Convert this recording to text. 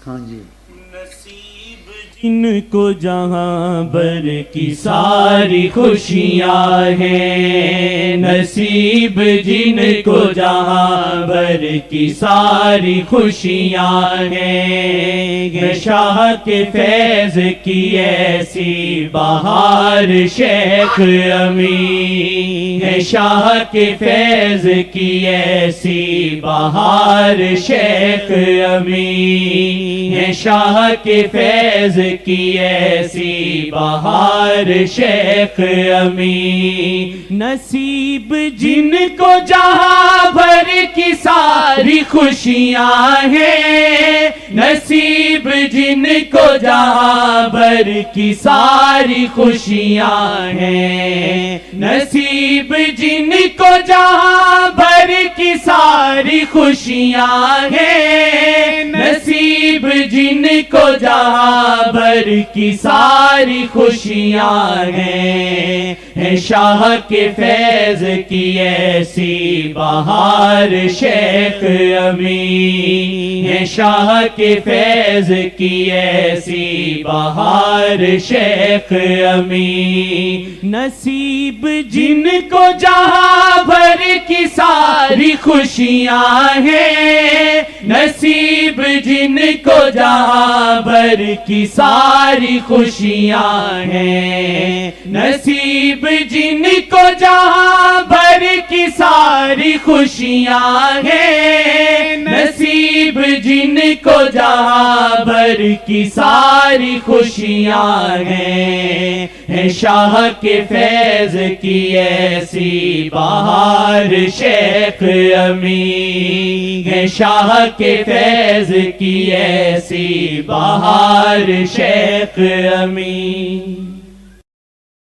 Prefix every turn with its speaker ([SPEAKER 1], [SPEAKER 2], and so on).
[SPEAKER 1] ہاں جی،
[SPEAKER 2] جن کو جہاں بھر کی ساری خوشیاں ہیں، نصیب جن کو جہاں بھر کی ساری خوشیاں ہیں، شاہ کے فیض کی ایسی بہار شیخ امین ہے، شاہ کے فیض کی ایسی بہار شیخ امین ہے، شاہ کے فیض کی ایسی بہار شیخ امین، نصیب جن کو جہاں بھر کی ساری خوشیاں ہیں، نصیب جن کو جہاں بھر کی ساری خوشیاں ہیں، نصیب جن کو جہاں بھر کی ساری خوشیاں ہیں، نصیب جن کو جہاں بھر کی ساری خوشیاں ہیں، شاہ کے فیض کی ایسی بہار شیخ امین ہے، شاہ کے فیض کی ایسی بہار شیخ امین، نصیب جن کو جہاں بھر کی ساری خوشیاں ہیں، نصیب جن کو جہاں بھر کی ساری خوشیاں ہیں، نصیب جن کو جہاں بھر کی ساری خوشیاں ہیں، نصیب جن کو جہاں بھر کی ساری خوشیاں ہیں، شاہ کے فیض کی ایسی بہار شیخ امین ہے، شاہ کے فیض کی ایسی بہار شیخ امین۔